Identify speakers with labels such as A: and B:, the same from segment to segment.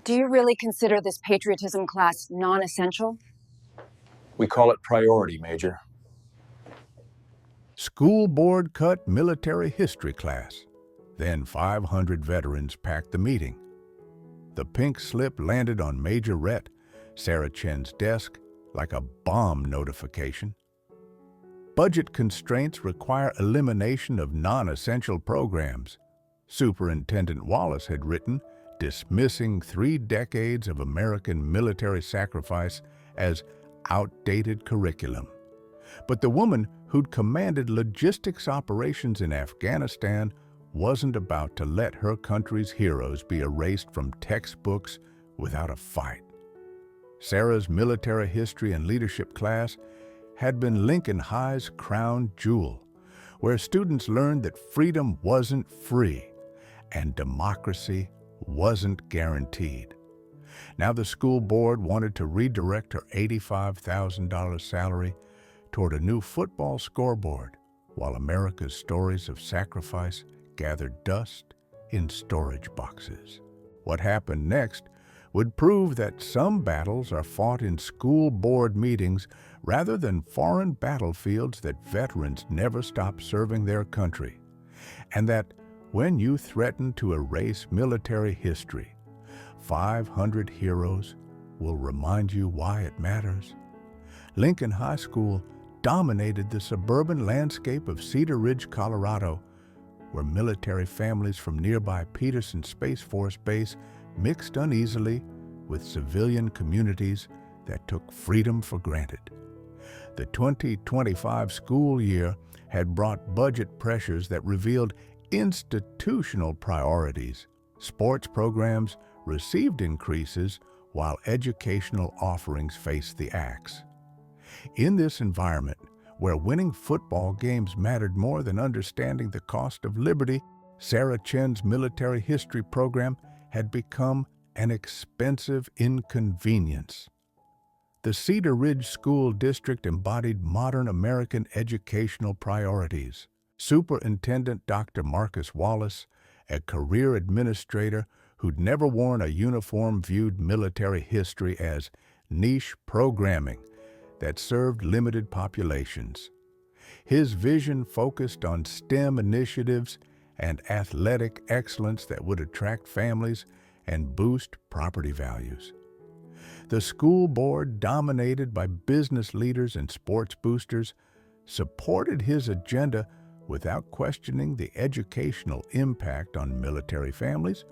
A: Do you really consider this patriotism class non-essential?
B: We call it priority, Major.
C: School board cut military history class. Then 500 veterans packed the meeting. The pink slip landed on Major Rhett, Sarah Chen's desk, like a bomb notification. Budget constraints require elimination of non-essential programs. Superintendent Wallace had written, dismissing 3 decades of American military sacrifice as outdated curriculum. But the woman who'd commanded logistics operations in Afghanistan wasn't about to let her country's heroes be erased from textbooks without a fight. Sarah's military history and leadership class had been Lincoln High's crown jewel, where students learned that freedom wasn't free and democracy wasn't guaranteed. Now the school board wanted to redirect her $85,000 salary toward a new football scoreboard, while America's stories of sacrifice gathered dust in storage boxes. What happened next would prove that some battles are fought in school board meetings rather than foreign battlefields, that veterans never stop serving their country, and that when you threaten to erase military history, 500 heroes will remind you why it matters. Lincoln High School dominated the suburban landscape of Cedar Ridge, Colorado, where military families from nearby Peterson Space Force Base mixed uneasily with civilian communities that took freedom for granted. The 2025 school year had brought budget pressures that revealed institutional priorities. Sports programs received increases while educational offerings faced the axe. In this environment, where winning football games mattered more than understanding the cost of liberty, Sarah Chen's military history program had become an expensive inconvenience. The Cedar Ridge School District embodied modern American educational priorities. Superintendent Dr. Marcus Wallace, a career administrator who'd never worn a uniform, viewed military history as niche programming that served limited populations. His vision focused on STEM initiatives and athletic excellence that would attract families and boost property values. The school board, dominated by business leaders and sports boosters, supported his agenda without questioning the educational impact on military families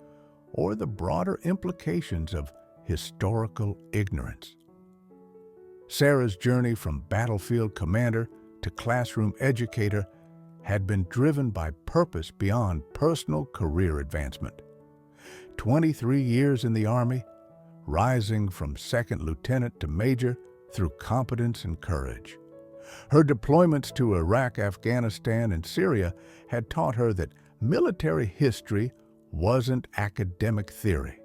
C: or the broader implications of historical ignorance. Sarah's journey from battlefield commander to classroom educator had been driven by purpose beyond personal career advancement. 23 years in the Army, rising from second lieutenant to major through competence and courage. Her deployments to Iraq, Afghanistan, and Syria had taught her that military history wasn't academic theory.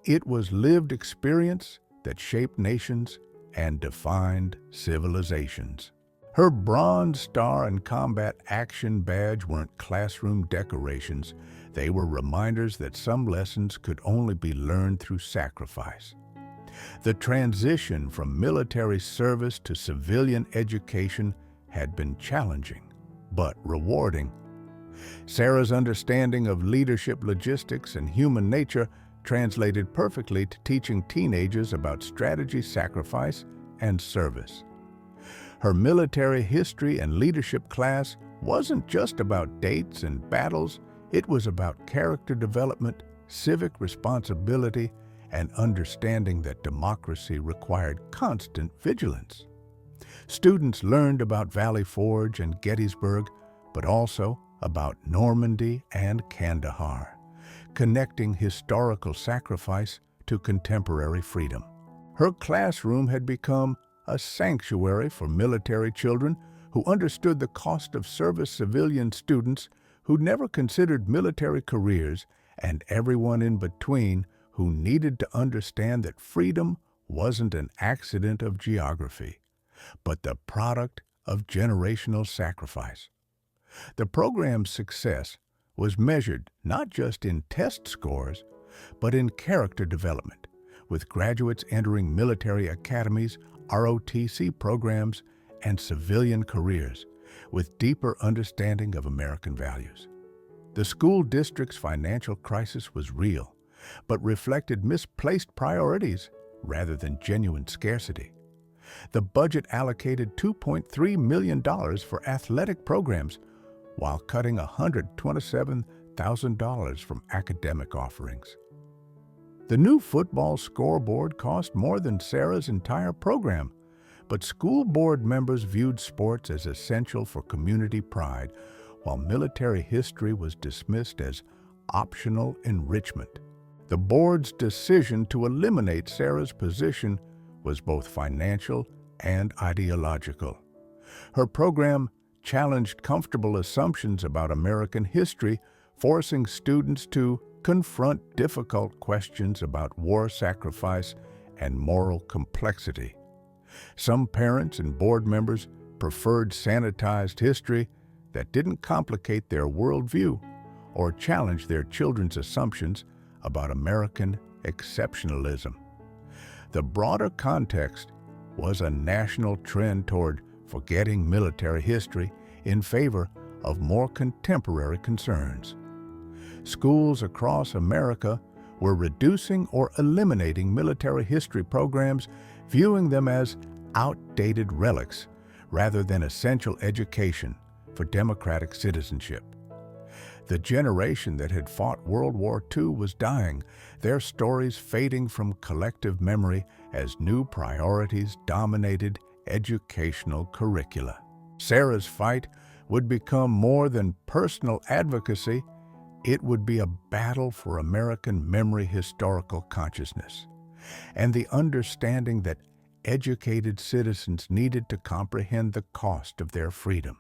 C: It was lived experience that shaped nations and defined civilizations. Her Bronze Star and Combat Action Badge weren't classroom decorations. They were reminders that some lessons could only be learned through sacrifice. The transition from military service to civilian education had been challenging, but rewarding. Sarah's understanding of leadership, logistics, and human nature translated perfectly to teaching teenagers about strategy, sacrifice, and service. Her military history and leadership class wasn't just about dates and battles. It was about character development, civic responsibility, and understanding that democracy required constant vigilance. Students learned about Valley Forge and Gettysburg, but also about Normandy and Kandahar, connecting historical sacrifice to contemporary freedom. Her classroom had become a sanctuary for military children who understood the cost of service, civilian students who never considered military careers, and everyone in between who needed to understand that freedom wasn't an accident of geography, but the product of generational sacrifice. The program's success was measured not just in test scores, but in character development, with graduates entering military academies, ROTC programs, and civilian careers with deeper understanding of American values. The school district's financial crisis was real, but reflected misplaced priorities rather than genuine scarcity. The budget allocated $2.3 million for athletic programs, while cutting $127,000 from academic offerings. The new football scoreboard cost more than Sarah's entire program, but school board members viewed sports as essential for community pride, while military history was dismissed as optional enrichment. The board's decision to eliminate Sarah's position was both financial and ideological. Her program challenged comfortable assumptions about American history, forcing students to confront difficult questions about war sacrifice and moral complexity. Some parents and board members preferred sanitized history that didn't complicate their worldview or challenge their children's assumptions about American exceptionalism. The broader context was a national trend toward forgetting military history in favor of more contemporary concerns. Schools across America were reducing or eliminating military history programs, viewing them as outdated relics rather than essential education for democratic citizenship. The generation that had fought World War II was dying, their stories fading from collective memory as new priorities dominated educational curricula. Sarah's fight would become more than personal advocacy. It would be a battle for American memory, historical consciousness, and the understanding that educated citizens needed to comprehend the cost of their freedom.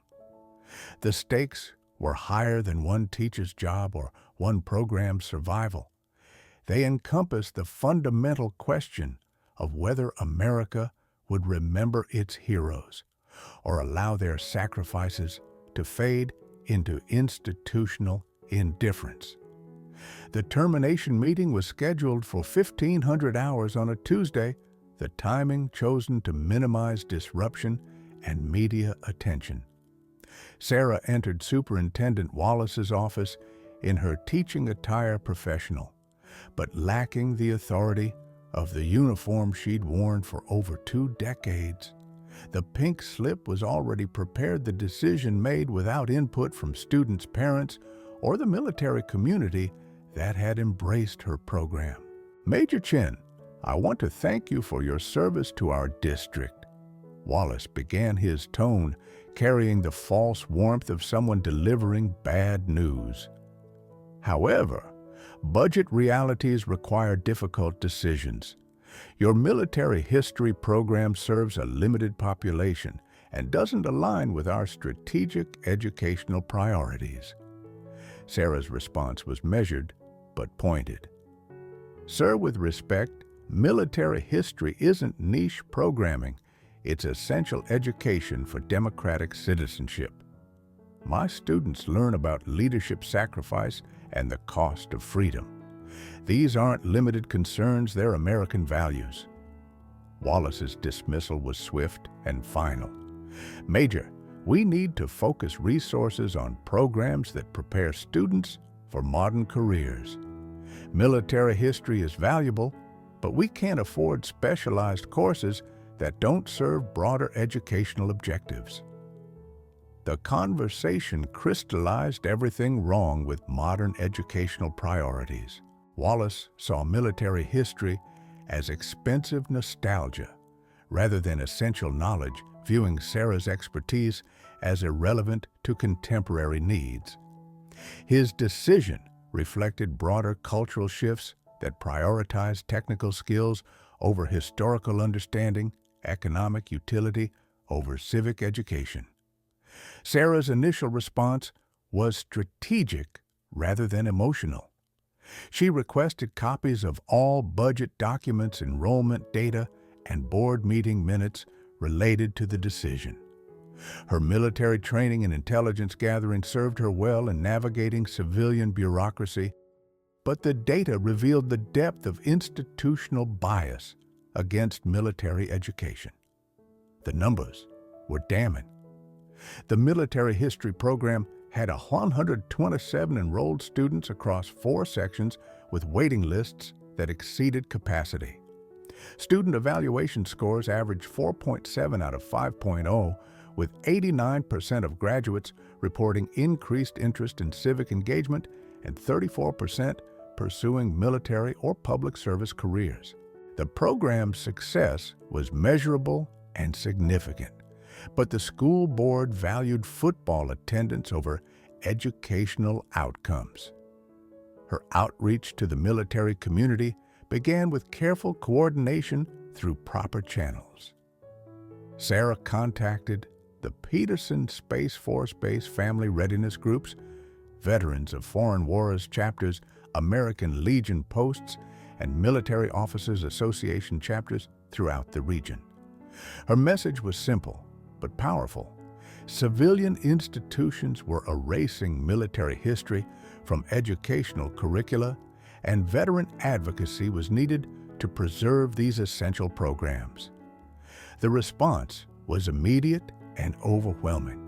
C: The stakes were higher than one teacher's job or one program's survival. They encompassed the fundamental question of whether America would remember its heroes or allow their sacrifices to fade into institutional indifference. The termination meeting was scheduled for 1,500 hours on a Tuesday, the timing chosen to minimize disruption and media attention. Sarah entered Superintendent Wallace's office in her teaching attire professional, but lacking the authority of the uniform she'd worn for over 2 decades. The pink slip was already prepared, the decision made without input from students' parents or the military community that had embraced her program. "Major Chen, I want to thank you for your service to our district." Wallace began, his tone carrying the false warmth of someone delivering bad news. However, budget realities require difficult decisions. Your military history program serves a limited population and doesn't align with our strategic educational priorities. Sarah's response was measured but pointed. "Sir, with respect, military history isn't niche programming. It's essential education for democratic citizenship. My students learn about leadership sacrifice and the cost of freedom. These aren't limited concerns, they're American values." Wallace's dismissal was swift and final. "Major, we need to focus resources on programs that prepare students for modern careers. Military history is valuable, but we can't afford specialized courses that don't serve broader educational objectives." The conversation crystallized everything wrong with modern educational priorities. Wallace saw military history as expensive nostalgia rather than essential knowledge, viewing Sarah's expertise as irrelevant to contemporary needs. His decision reflected broader cultural shifts that prioritized technical skills over historical understanding, economic utility over civic education. Sarah's initial response was strategic rather than emotional. She requested copies of all budget documents, enrollment data, and board meeting minutes related to the decision. Her military training and intelligence gathering served her well in navigating civilian bureaucracy, But the data revealed the depth of institutional bias against military education. The numbers were damning. The military history program had 127 enrolled students across 4 sections with waiting lists that exceeded capacity. Student evaluation scores averaged 4.7 out of 5.0, with 89% of graduates reporting increased interest in civic engagement and 34% pursuing military or public service careers. The program's success was measurable and significant, but the school board valued football attendance over educational outcomes. Her outreach to the military community began with careful coordination through proper channels. Sarah contacted the Peterson Space Force Base Family Readiness Groups, Veterans of Foreign Wars chapters, American Legion posts, and Military Officers Association chapters throughout the region. Her message was simple but powerful. Civilian institutions were erasing military history from educational curricula, and veteran advocacy was needed to preserve these essential programs. The response was immediate and overwhelming.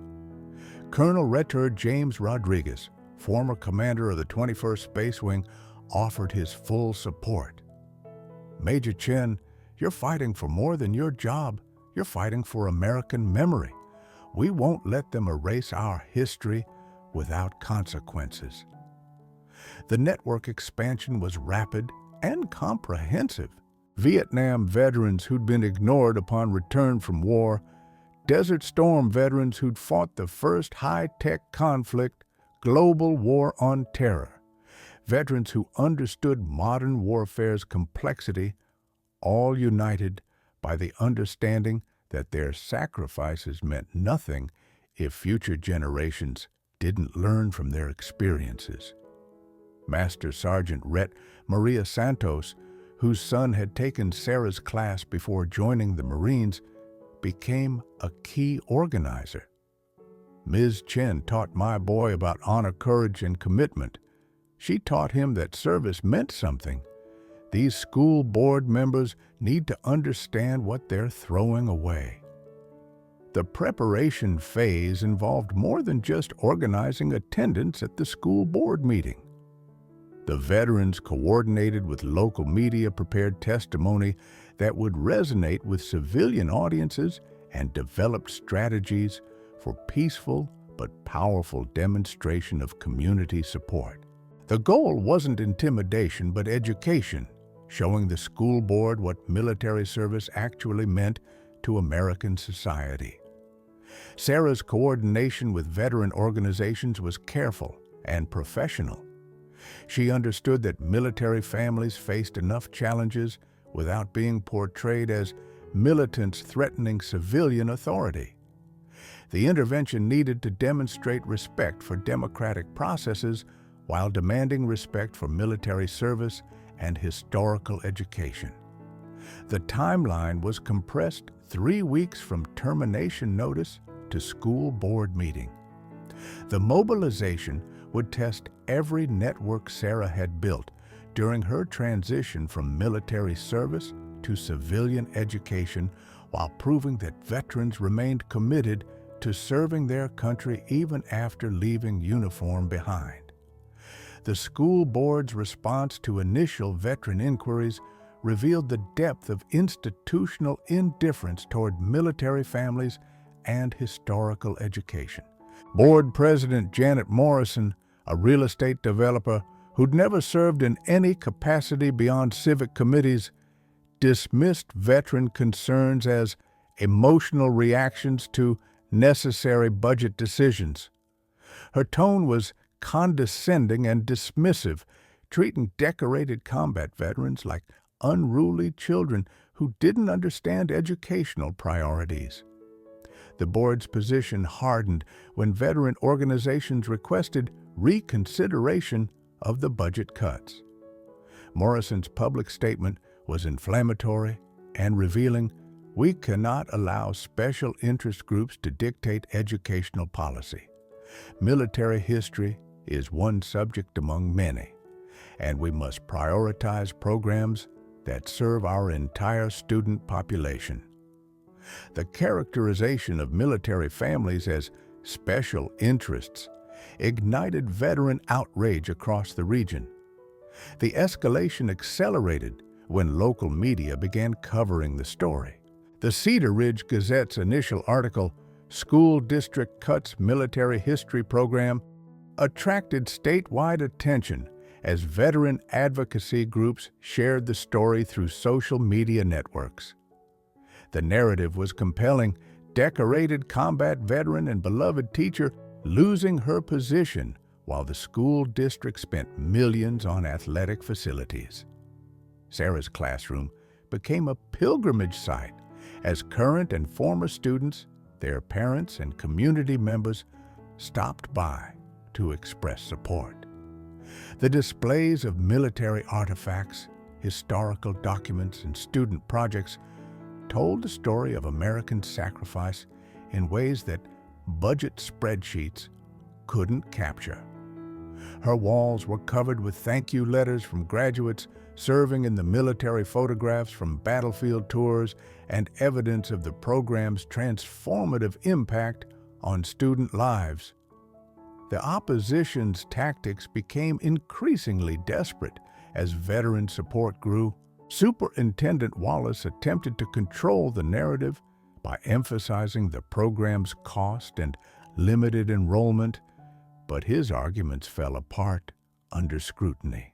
C: Colonel Retired James Rodriguez, former commander of the 21st Space Wing, offered his full support. "Major Chen, you're fighting for more than your job. You're fighting for American memory. We won't let them erase our history without consequences." The network expansion was rapid and comprehensive. Vietnam veterans who'd been ignored upon return from war, Desert Storm veterans who'd fought the first high-tech conflict, global war on terror, veterans who understood modern warfare's complexity, all united by the understanding that their sacrifices meant nothing if future generations didn't learn from their experiences. Master Sergeant Rhett Maria Santos, whose son had taken Sarah's class before joining the Marines, became a key organizer. Ms. Chen taught my boy about honor, courage, and commitment. She taught him that service meant something. These school board members need to understand what they're throwing away. The preparation phase involved more than just organizing attendance at the school board meeting. The veterans coordinated with local media, prepared testimony that would resonate with civilian audiences, and developed strategies for peaceful but powerful demonstration of community support. The goal wasn't intimidation but education, showing the school board what military service actually meant to American society. Sarah's coordination with veteran organizations was careful and professional. She understood that military families faced enough challenges without being portrayed as militants threatening civilian authority. The intervention needed to demonstrate respect for democratic processes while demanding respect for military service and historical education. The timeline was compressed 3 weeks from termination notice to school board meeting. The mobilization would test every network Sarah had built during her transition from military service to civilian education, while proving that veterans remained committed to serving their country even after leaving uniform behind. The school board's response to initial veteran inquiries revealed the depth of institutional indifference toward military families and historical education. Board President Janet Morrison, a real estate developer who'd never served in any capacity beyond civic committees, dismissed veteran concerns as emotional reactions to necessary budget decisions. Her tone was condescending and dismissive, treating decorated combat veterans like unruly children who didn't understand educational priorities. The board's position hardened when veteran organizations requested reconsideration of the budget cuts. Morrison's public statement was inflammatory and revealing, "We cannot allow special interest groups to dictate educational policy. Military history is one subject among many, and we must prioritize programs that serve our entire student population. The characterization of military families as special interests ignited veteran outrage across the region. The escalation accelerated when local media began covering the story. The Cedar Ridge Gazette's initial article, "School District Cuts Military History Program," attracted statewide attention as veteran advocacy groups shared the story through social media networks. The narrative was compelling, decorated combat veteran and beloved teacher losing her position while the school district spent millions on athletic facilities. Sarah's classroom became a pilgrimage site as current and former students, their parents, and community members stopped by to express support. The displays of military artifacts, historical documents, and student projects told the story of American sacrifice in ways that budget spreadsheets couldn't capture. Her walls were covered with thank you letters from graduates serving in the military, photographs from battlefield tours, and evidence of the program's transformative impact on student lives. The opposition's tactics became increasingly desperate as veteran support grew. Superintendent Wallace attempted to control the narrative by emphasizing the program's cost and limited enrollment, but his arguments fell apart under scrutiny.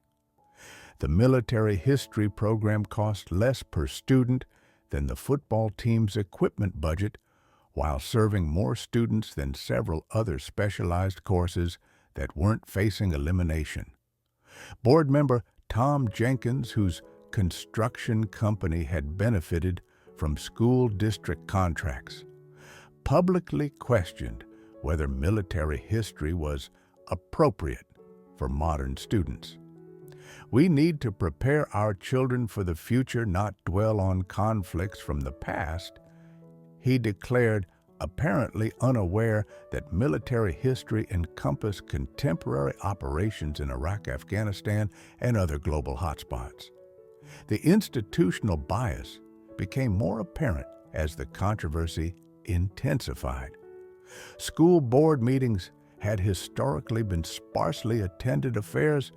C: The military history program cost less per student than the football team's equipment budget, while serving more students than several other specialized courses that weren't facing elimination. Board member Tom Jenkins, whose construction company had benefited from school district contracts, publicly questioned whether military history was appropriate for modern students. "We need to prepare our children for the future, not dwell on conflicts from the past," he declared, apparently unaware that military history encompassed contemporary operations in Iraq, Afghanistan, and other global hotspots. The institutional bias became more apparent as the controversy intensified. School board meetings had historically been sparsely attended affairs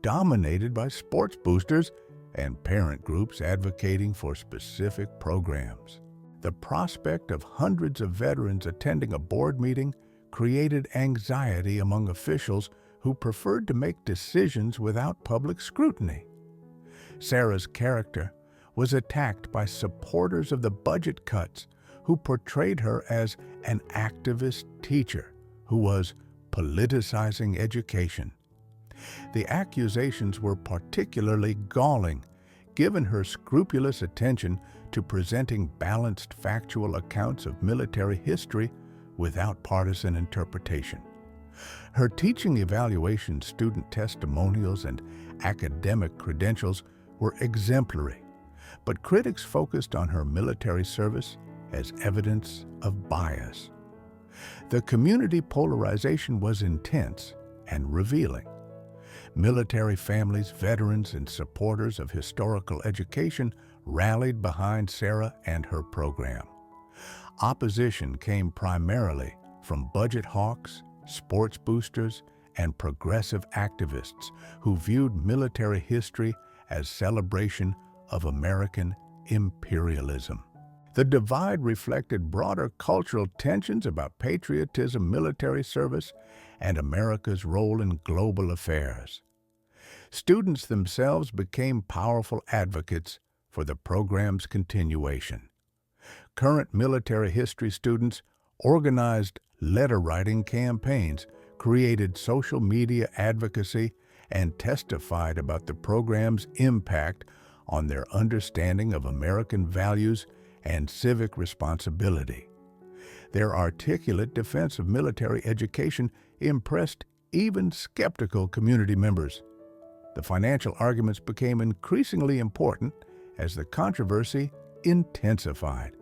C: dominated by sports boosters and parent groups advocating for specific programs. The prospect of hundreds of veterans attending a board meeting created anxiety among officials who preferred to make decisions without public scrutiny. Sarah's character was attacked by supporters of the budget cuts who portrayed her as an activist teacher who was politicizing education. The accusations were particularly galling, given her scrupulous attention to presenting balanced factual accounts of military history without partisan interpretation. Her teaching evaluations, student testimonials, and academic credentials were exemplary, but critics focused on her military service as evidence of bias. The community polarization was intense and revealing. Military families, veterans, and supporters of historical education rallied behind Sarah and her program. Opposition came primarily from budget hawks, sports boosters, and progressive activists who viewed military history as celebration of American imperialism. The divide reflected broader cultural tensions about patriotism, military service, and America's role in global affairs. Students themselves became powerful advocates for the program's continuation. Current military history students organized letter-writing campaigns, created social media advocacy, and testified about the program's impact on their understanding of American values and civic responsibility. Their articulate defense of military education impressed even skeptical community members. The financial arguments became increasingly important as the controversy intensified.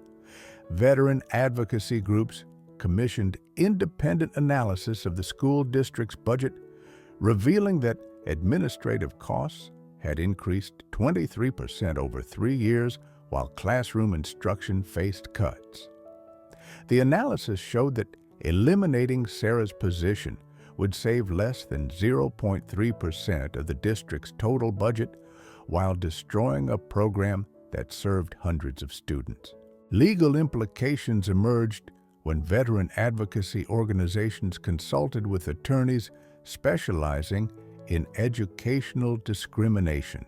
C: Veteran advocacy groups commissioned independent analysis of the school district's budget, revealing that Administrative costs had increased 23% over 3 years, while classroom instruction faced cuts. The analysis showed that eliminating Sarah's position would save less than 0.3% of the district's total budget while destroying a program that served hundreds of students. Legal implications emerged when veteran advocacy organizations consulted with attorneys specializing in educational discrimination.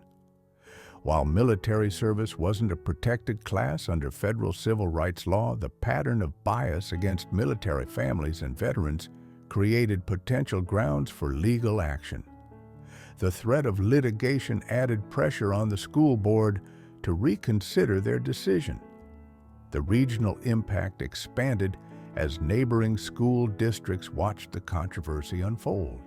C: While military service wasn't a protected class under federal civil rights law, the pattern of bias against military families and veterans created potential grounds for legal action. The threat of litigation added pressure on the school board to reconsider their decision. The regional impact expanded as neighboring school districts watched the controversy unfold.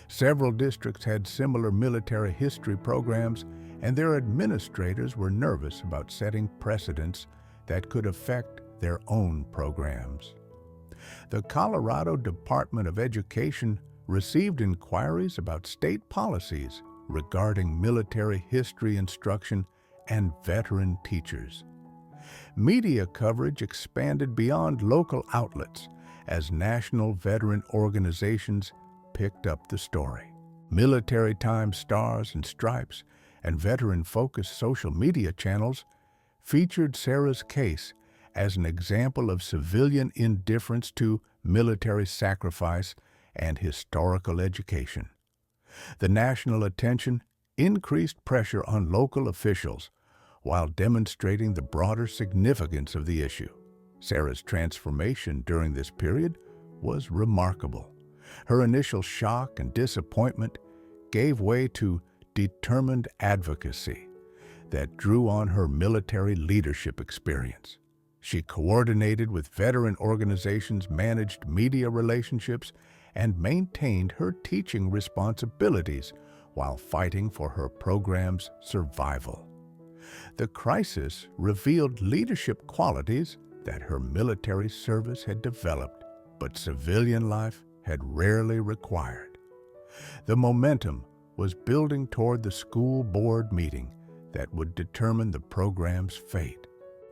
C: Several districts had similar military history programs, and their administrators were nervous about setting precedents that could affect their own programs. The Colorado Department of Education received inquiries about state policies regarding military history instruction and veteran teachers. Media coverage expanded beyond local outlets as national veteran organizations picked up the story. Military Times Stars and Stripes and veteran-focused social media channels featured Sarah's case as an example of civilian indifference to military sacrifice and historical education. The national attention increased pressure on local officials while demonstrating the broader significance of the issue. Sarah's transformation during this period was remarkable. Her initial shock and disappointment gave way to determined advocacy that drew on her military leadership experience. She coordinated with veteran organizations, managed media relationships, and maintained her teaching responsibilities while fighting for her program's survival. The crisis revealed leadership qualities that her military service had developed, but civilian life had rarely required. The momentum was building toward the school board meeting that would determine the program's fate.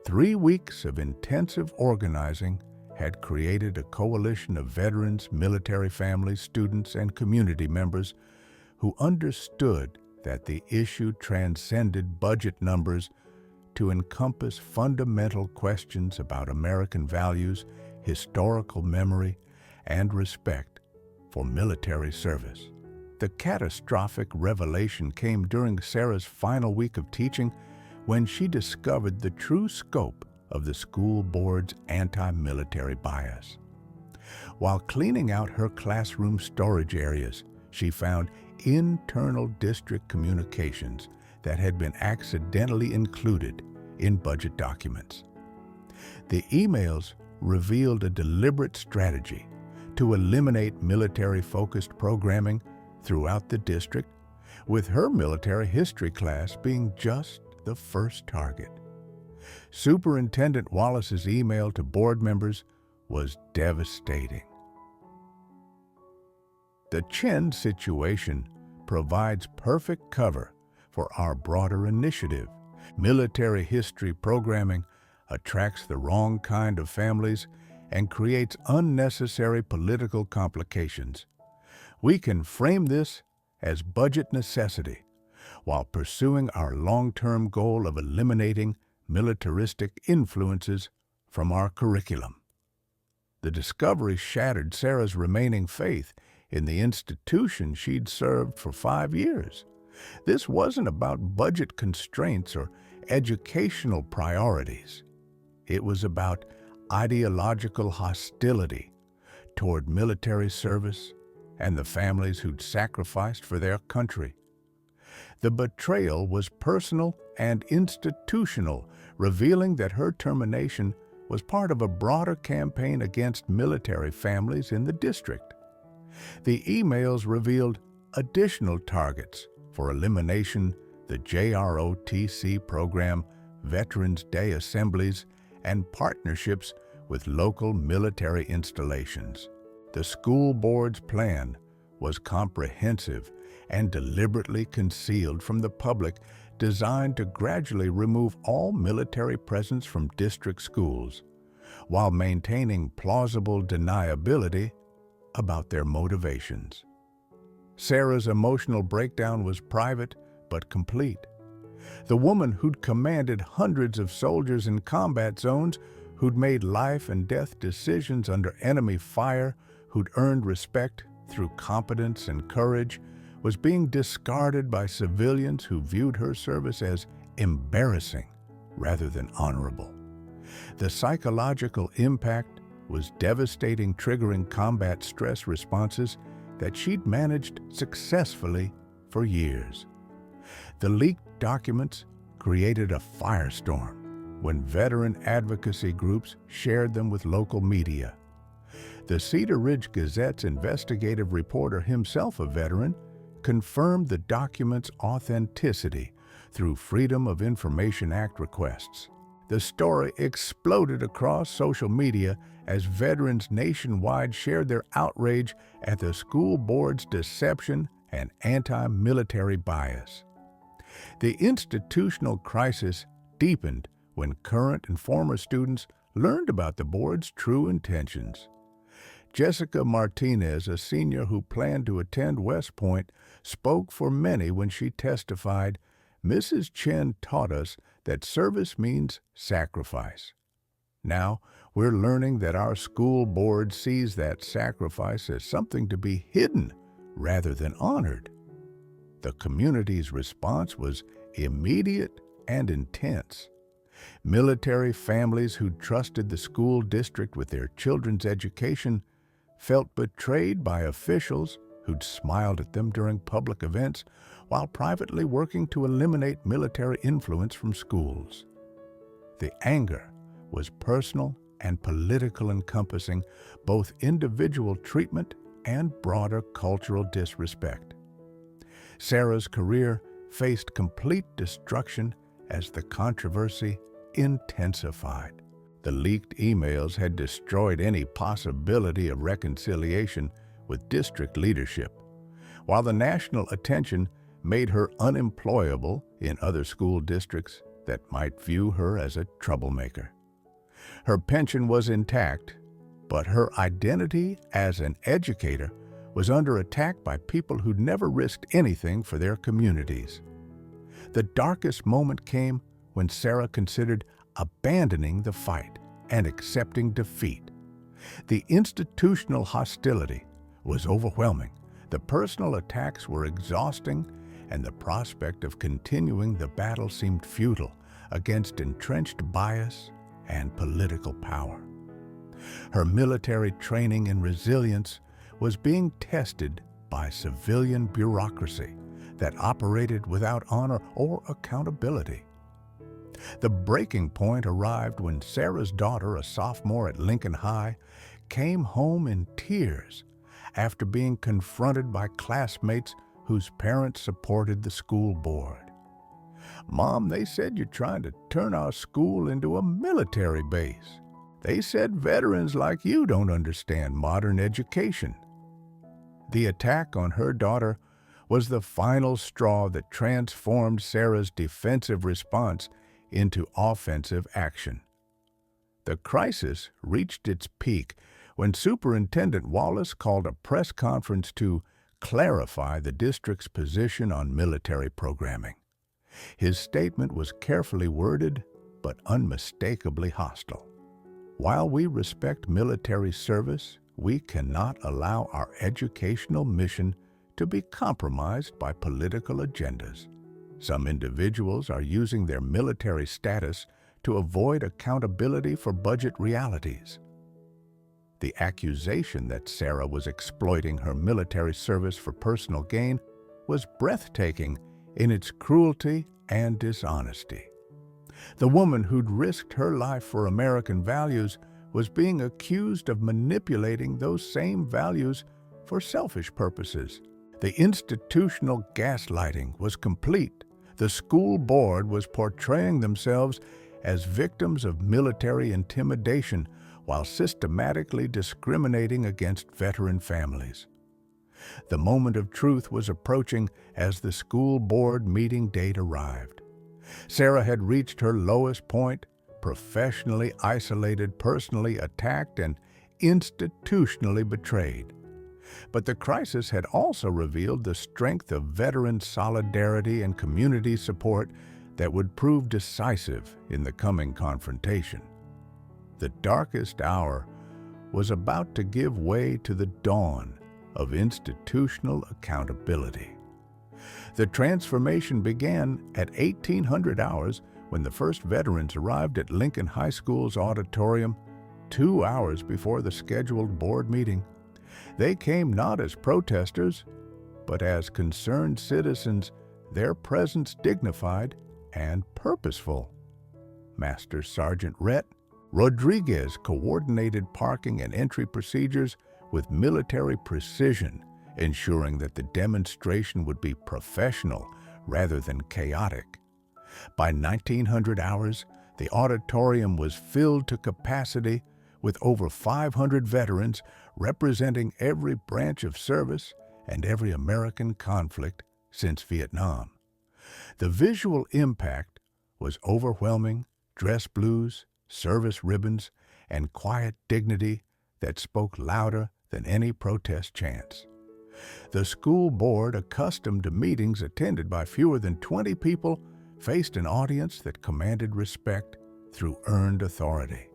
C: 3 weeks of intensive organizing had created a coalition of veterans, military families, students, and community members who understood that the issue transcended budget numbers to encompass fundamental questions about American values, historical memory, and respect for military service. The catastrophic revelation came during Sarah's final week of teaching when she discovered the true scope of the school board's anti-military bias. While cleaning out her classroom storage areas, she found internal district communications that had been accidentally included in budget documents. The emails revealed a deliberate strategy to eliminate military-focused programming throughout the district, with her military history class being just the first target. Superintendent Wallace's email to board members was devastating. The Chen situation provides perfect cover for our broader initiative. Military history programming attracts the wrong kind of families and creates unnecessary political complications. We can frame this as budget necessity while pursuing our long-term goal of eliminating militaristic influences from our curriculum. The discovery shattered Sarah's remaining faith in the institution she'd served for 5 years. This wasn't about budget constraints or educational priorities. It was about ideological hostility toward military service and the families who'd sacrificed for their country. The betrayal was personal and institutional, revealing that her termination was part of a broader campaign against military families in the district. The emails revealed additional targets for elimination: the JROTC program, Veterans Day assemblies, and partnerships with local military installations. The school board's plan was comprehensive and deliberately concealed from the public, designed to gradually remove all military presence from district schools, while maintaining plausible deniability about their motivations. Sarah's emotional breakdown was private but complete. The woman who'd commanded hundreds of soldiers in combat zones, who'd made life and death decisions under enemy fire, who'd earned respect through competence and courage, was being discarded by civilians who viewed her service as embarrassing rather than honorable. The psychological impact was devastating, triggering combat stress responses that she'd managed successfully for years. The leaked documents created a firestorm when veteran advocacy groups shared them with local media. The Cedar Ridge Gazette's investigative reporter, himself a veteran, confirmed the documents' authenticity through Freedom of Information Act requests. The story exploded across social media as veterans nationwide shared their outrage at the school board's deception and anti-military bias. The institutional crisis deepened when current and former students learned about the board's true intentions. Jessica Martinez, a senior who planned to attend West Point, spoke for many when she testified, "Mrs. Chen taught us that service means sacrifice. Now, we're learning that our school board sees that sacrifice as something to be hidden rather than honored." The community's response was immediate and intense. Military families who trusted the school district with their children's education felt betrayed by officials who'd smiled at them during public events while privately working to eliminate military influence from schools. The anger was personal and political, encompassing both individual treatment and broader cultural disrespect. Sarah's career faced complete destruction as the controversy intensified. The leaked emails had destroyed any possibility of reconciliation with district leadership, while the national attention made her unemployable in other school districts that might view her as a troublemaker. Her pension was intact, but her identity as an educator was under attack by people who'd never risked anything for their communities. The darkest moment came when Sarah considered abandoning the fight and accepting defeat. The institutional hostility was overwhelming, the personal attacks were exhausting, and the prospect of continuing the battle seemed futile against entrenched bias and political power. Her military training and resilience was being tested by civilian bureaucracy that operated without honor or accountability. The breaking point arrived when Sarah's daughter, a sophomore at Lincoln High, came home in tears after being confronted by classmates whose parents supported the school board. "Mom, they said you're trying to turn our school into a military base. They said veterans like you don't understand modern education." The attack on her daughter was the final straw that transformed Sarah's defensive response into offensive action. The crisis reached its peak when Superintendent Wallace called a press conference to clarify the district's position on military programming. His statement was carefully worded but unmistakably hostile. "While we respect military service, we cannot allow our educational mission to be compromised by political agendas. Some individuals are using their military status to avoid accountability for budget realities." The accusation that Sarah was exploiting her military service for personal gain was breathtaking in its cruelty and dishonesty. The woman who'd risked her life for American values was being accused of manipulating those same values for selfish purposes. The institutional gaslighting was complete. The school board was portraying themselves as victims of military intimidation while systematically discriminating against veteran families. The moment of truth was approaching as the school board meeting date arrived. Sarah had reached her lowest point, professionally isolated, personally attacked, and institutionally betrayed. But the crisis had also revealed the strength of veteran solidarity and community support that would prove decisive in the coming confrontation. The darkest hour was about to give way to the dawn of institutional accountability. The transformation began at 1800 hours when the first veterans arrived at Lincoln High School's auditorium 2 hours before the scheduled board meeting. They came not as protesters, but as concerned citizens, their presence dignified and purposeful. Master Sergeant Rhett Rodriguez coordinated parking and entry procedures with military precision, ensuring that the demonstration would be professional rather than chaotic. By 1900 hours, the auditorium was filled to capacity with over 500 veterans representing every branch of service and every American conflict since Vietnam. The visual impact was overwhelming: dress blues, service ribbons, and quiet dignity that spoke louder than any protest chants. The school board, accustomed to meetings attended by fewer than 20 people, faced an audience that commanded respect through earned authority.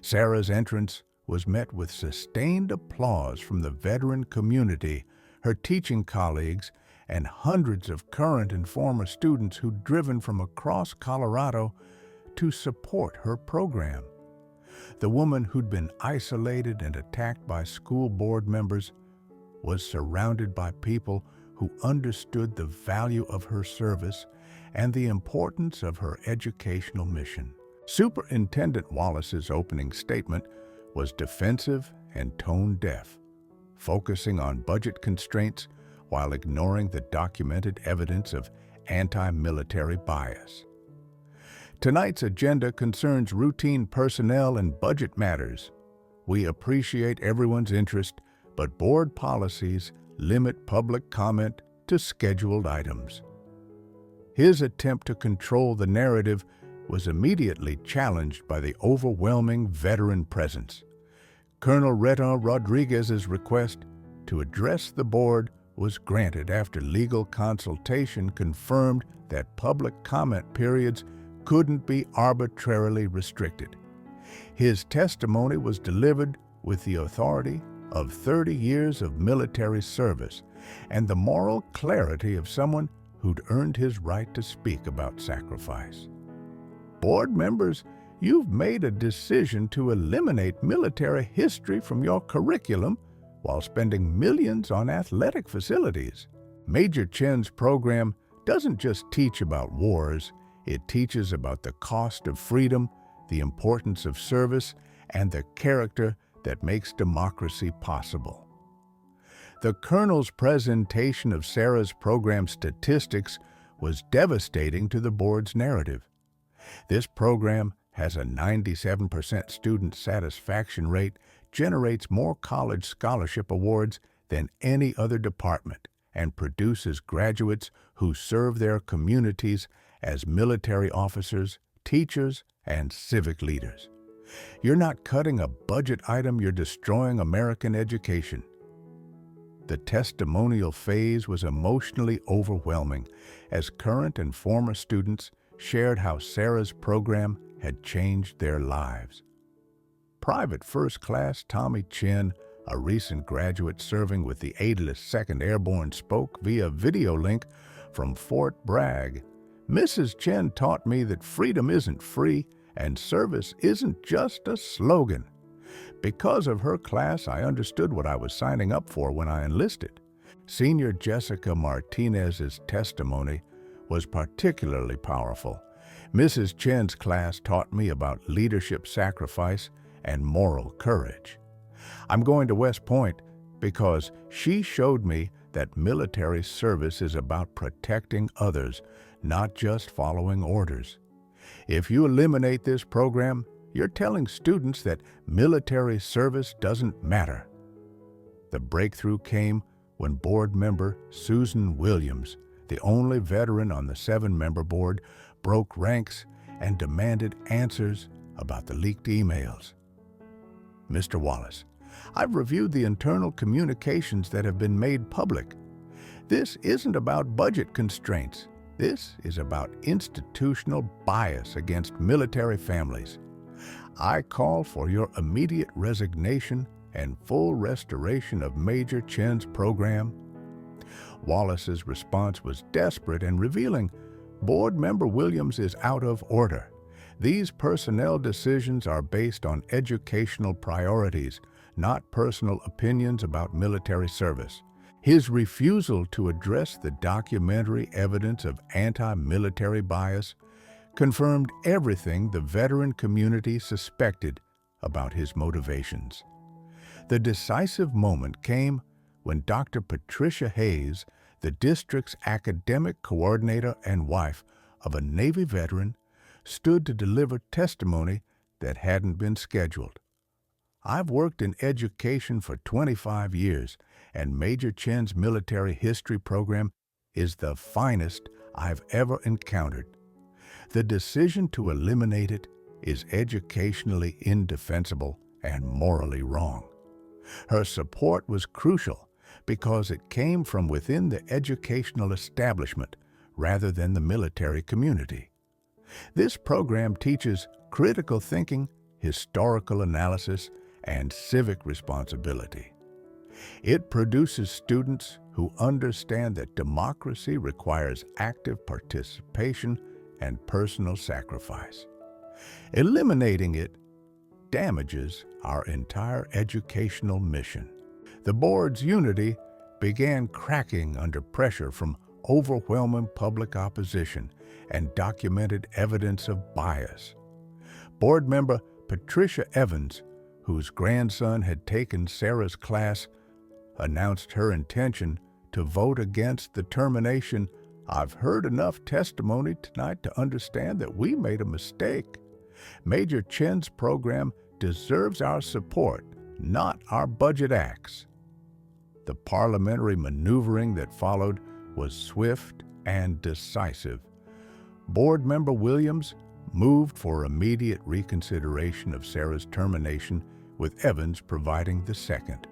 C: Sarah's entrance was met with sustained applause from the veteran community, her teaching colleagues, and hundreds of current and former students who'd driven from across Colorado to support her program. The woman who'd been isolated and attacked by school board members was surrounded by people who understood the value of her service and the importance of her educational mission. Superintendent Wallace's opening statement was defensive and tone-deaf, focusing on budget constraints while ignoring the documented evidence of anti-military bias. Tonight's agenda concerns routine personnel and budget matters. We appreciate everyone's interest, but board policies limit public comment to scheduled items. His attempt to control the narrative was immediately challenged by the overwhelming veteran presence. Colonel Reta Rodriguez's request to address the board was granted after legal consultation confirmed that public comment periods couldn't be arbitrarily restricted. His testimony was delivered with the authority of 30 years of military service and the moral clarity of someone who'd earned his right to speak about sacrifice. Board members, you've made a decision to eliminate military history from your curriculum while spending millions on athletic facilities. Major Chen's program doesn't just teach about wars, it teaches about the cost of freedom, the importance of service, and the character that makes democracy possible. The Colonel's presentation of Sarah's program statistics was devastating to the board's narrative. This program has a 97% student satisfaction rate, generates more college scholarship awards than any other department, and produces graduates who serve their communities as military officers, teachers, and civic leaders. You're not cutting a budget item, you're destroying American education. The testimonial phase was emotionally overwhelming as current and former students shared how Sarah's program had changed their lives. Private First Class Tommy Chen, a recent graduate serving with the 80th 2nd Airborne, spoke via video link from Fort Bragg. Mrs. Chen taught me that freedom isn't free and service isn't just a slogan. Because of her class, I understood what I was signing up for when I enlisted. Senior Jessica Martinez's testimony was particularly powerful. Mrs. Chen's class taught me about leadership sacrifice and moral courage. I'm going to West Point because she showed me that military service is about protecting others, not just following orders. If you eliminate this program, you're telling students that military service doesn't matter. The breakthrough came when board member Susan Williams, the only veteran on the 7-member board, broke ranks and demanded answers about the leaked emails. Mr. Wallace, I've reviewed the internal communications that have been made public. This isn't about budget constraints. This is about institutional bias against military families. I call for your immediate resignation and full restoration of Major Chen's program. Wallace's response was desperate and revealing. Board member Williams is out of order. These personnel decisions are based on educational priorities, not personal opinions about military service. His refusal to address the documentary evidence of anti-military bias confirmed everything the veteran community suspected about his motivations. The decisive moment came when Dr. Patricia Hayes, the district's academic coordinator and wife of a Navy veteran, stood to deliver testimony that hadn't been scheduled. I've worked in education for 25 years, and Major Chen's military history program is the finest I've ever encountered. The decision to eliminate it is educationally indefensible and morally wrong. Her support was crucial because it came from within the educational establishment rather than the military community. This program teaches critical thinking, historical analysis, and civic responsibility. It produces students who understand that democracy requires active participation and personal sacrifice. Eliminating it damages our entire educational mission. The board's unity began cracking under pressure from overwhelming public opposition and documented evidence of bias. Board member Patricia Evans, whose grandson had taken Sarah's class, announced her intention to vote against the termination. I've heard enough testimony tonight to understand that we made a mistake. Major Chen's program deserves our support, not our budget acts. The parliamentary maneuvering that followed was swift and decisive. Board member Williams moved for immediate reconsideration of Sarah's termination, with Evans providing the second.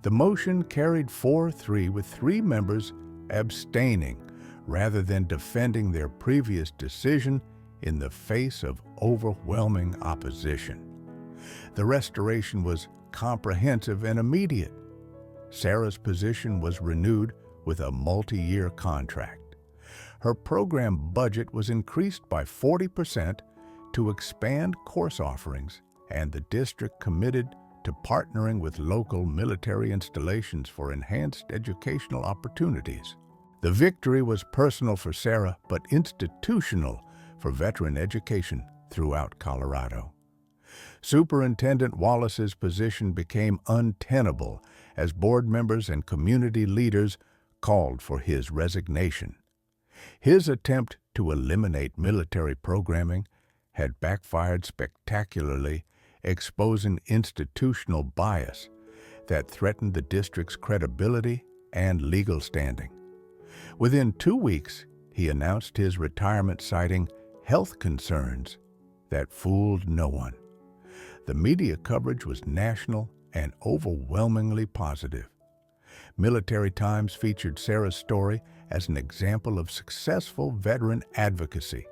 C: The motion carried 4-3 with 3 members abstaining rather than defending their previous decision in the face of overwhelming opposition. The restoration was comprehensive and immediate. Sarah's position was renewed with a multi-year contract. Her program budget was increased by 40% to expand course offerings, and the district committed to partnering with local military installations for enhanced educational opportunities. The victory was personal for Sarah, but institutional for veteran education throughout Colorado. Superintendent Wallace's position became untenable as board members and community leaders called for his resignation. His attempt to eliminate military programming had backfired spectacularly, exposing institutional bias that threatened the district's credibility and legal standing. Within 2 weeks, he announced his retirement, citing health concerns that fooled no one. The media coverage was national and overwhelmingly positive. Military Times featured Sarah's story as an example of successful veteran advocacy,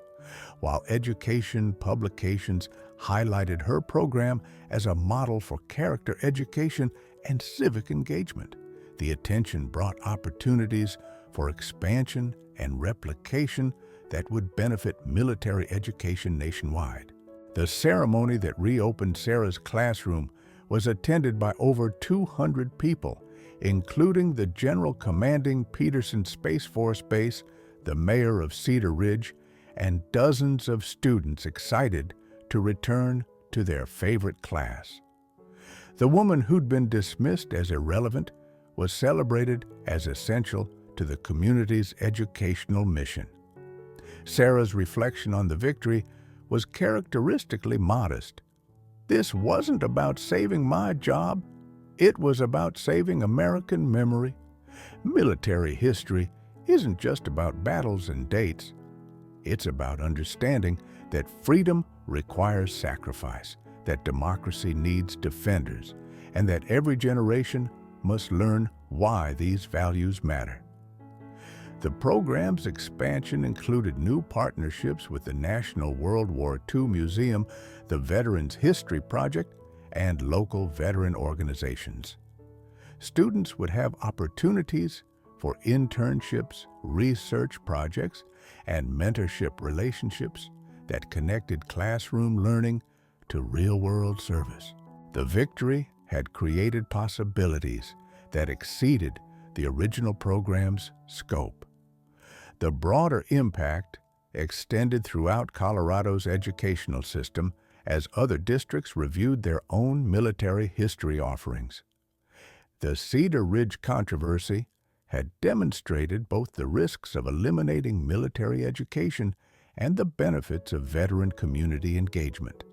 C: while education publications highlighted her program as a model for character education and civic engagement. The attention brought opportunities for expansion and replication that would benefit military education nationwide. The ceremony that reopened Sarah's classroom was attended by over 200 people, including the general commanding Peterson Space Force Base, the mayor of Cedar Ridge, and dozens of students excited to return to their favorite class. The woman who'd been dismissed as irrelevant was celebrated as essential to the community's educational mission. Sarah's reflection on the victory was characteristically modest. This wasn't about saving my job. It was about saving American memory, Military history isn't just about battles and dates. It's about understanding that freedom requires sacrifice, that democracy needs defenders, and that every generation must learn why these values matter. The program's expansion included new partnerships with the National World War II Museum, the Veterans History Project, and local veteran organizations. Students would have opportunities for internships, research projects, and mentorship relationships that connected classroom learning to real-world service. The victory had created possibilities that exceeded the original program's scope. The broader impact extended throughout Colorado's educational system as other districts reviewed their own military history offerings. The Cedar Ridge controversy had demonstrated both the risks of eliminating military education and the benefits of veteran community engagement.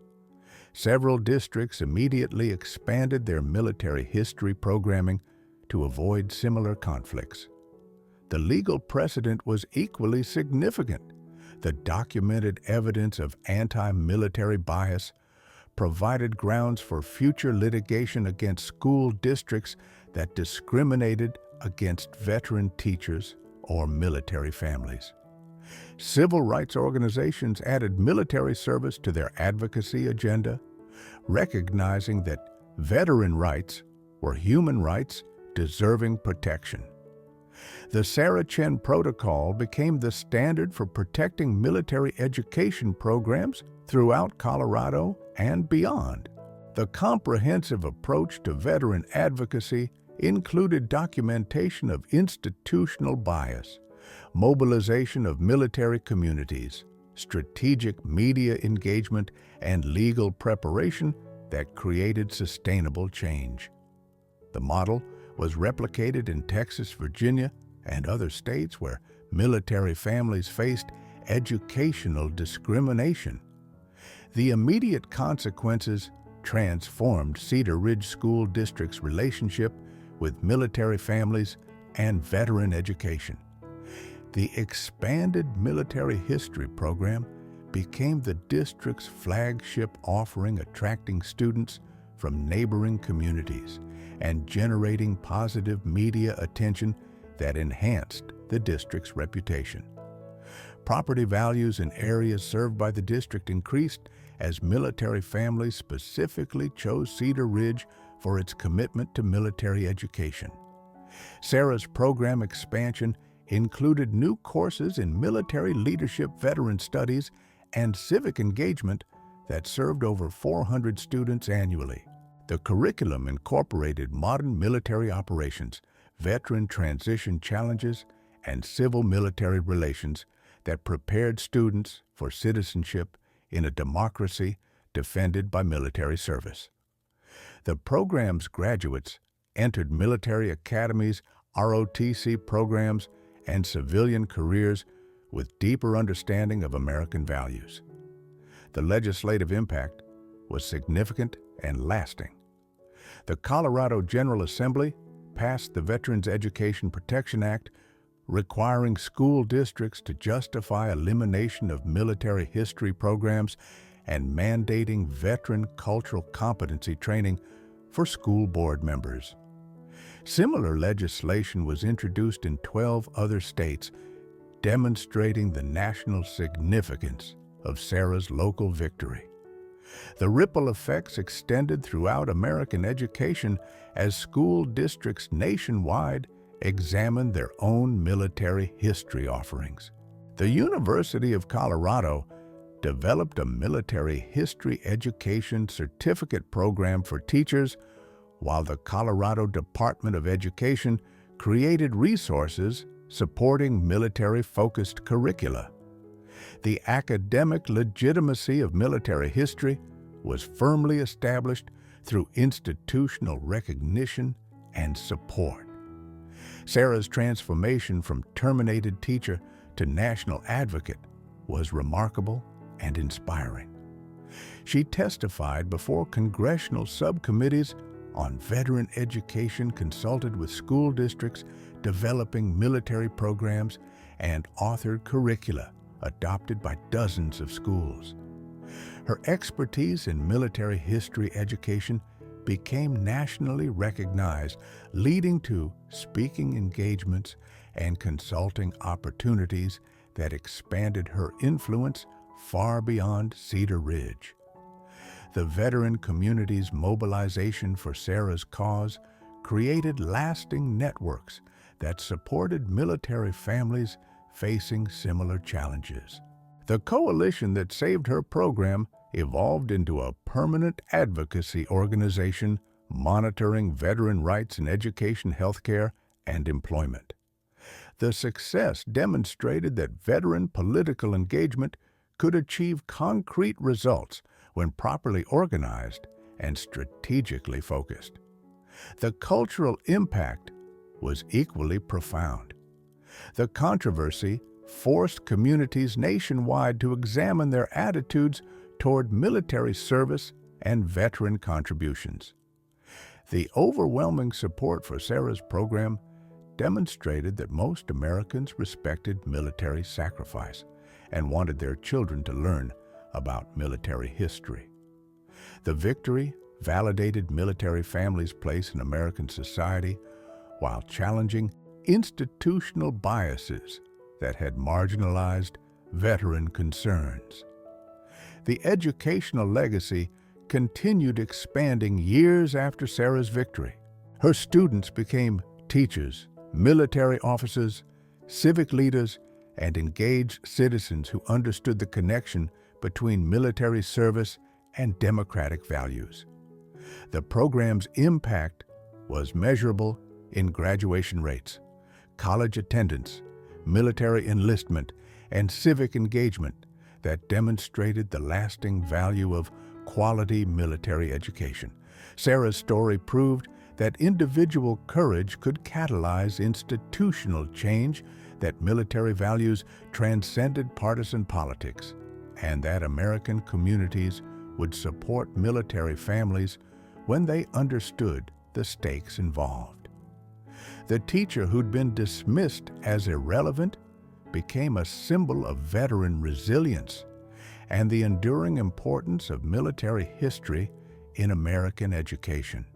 C: Several districts immediately expanded their military history programming to avoid similar conflicts. The legal precedent was equally significant. The documented evidence of anti-military bias provided grounds for future litigation against school districts that discriminated against veteran teachers or military families. Civil rights organizations added military service to their advocacy agenda, recognizing that veteran rights were human rights deserving protection. The Sarah Chen Protocol became the standard for protecting military education programs throughout Colorado and beyond. The comprehensive approach to veteran advocacy included documentation of institutional bias, mobilization of military communities, strategic media engagement, and legal preparation that created sustainable change. The model was replicated in Texas, Virginia, and other states where military families faced educational discrimination. The immediate consequences transformed Cedar Ridge School District's relationship with military families and veteran education. The expanded military history program became the district's flagship offering, attracting students from neighboring communities and generating positive media attention that enhanced the district's reputation. Property values in areas served by the district increased as military families specifically chose Cedar Ridge for its commitment to military education. Sarah's program expansion included new courses in military leadership, veteran studies, and civic engagement that served over 400 students annually. The curriculum incorporated modern military operations, veteran transition challenges, and civil-military relations that prepared students for citizenship in a democracy defended by military service. The program's graduates entered military academies, ROTC programs, and civilian careers with deeper understanding of American values. The legislative impact was significant and lasting. The Colorado General Assembly passed the Veterans Education Protection Act, requiring school districts to justify elimination of military history programs and mandating veteran cultural competency training for school board members. Similar legislation was introduced in 12 other states, demonstrating the national significance of Sarah's local victory. The ripple effects extended throughout American education as school districts nationwide examined their own military history offerings. The University of Colorado developed a military history education certificate program for teachers, while the Colorado Department of Education created resources supporting military-focused curricula. The academic legitimacy of military history was firmly established through institutional recognition and support. Sarah's transformation from terminated teacher to national advocate was remarkable and inspiring. She testified before congressional subcommittees on veteran education, consulted with school districts, developing military programs and authored curricula adopted by dozens of schools. Her expertise in military history education became nationally recognized, leading to speaking engagements and consulting opportunities that expanded her influence far beyond Cedar Ridge. The veteran community's mobilization for Sarah's cause created lasting networks that supported military families facing similar challenges. The coalition that saved her program evolved into a permanent advocacy organization monitoring veteran rights in education, healthcare, and employment. The success demonstrated that veteran political engagement could achieve concrete results when properly organized and strategically focused. The cultural impact was equally profound. The controversy forced communities nationwide to examine their attitudes toward military service and veteran contributions. The overwhelming support for Sarah's program demonstrated that most Americans respected military sacrifice and wanted their children to learn about military history. The victory validated military families' place in American society while challenging institutional biases that had marginalized veteran concerns. The educational legacy continued expanding years after Sarah's victory. Her students became teachers, military officers, civic leaders, and engaged citizens who understood the connection between military service and democratic values. The program's impact was measurable in graduation rates, college attendance, military enlistment, and civic engagement that demonstrated the lasting value of quality military education. Sarah's story proved that individual courage could catalyze institutional change, that military values transcended partisan politics, and that American communities would support military families when they understood the stakes involved. The teacher who'd been dismissed as irrelevant became a symbol of veteran resilience and the enduring importance of military history in American education.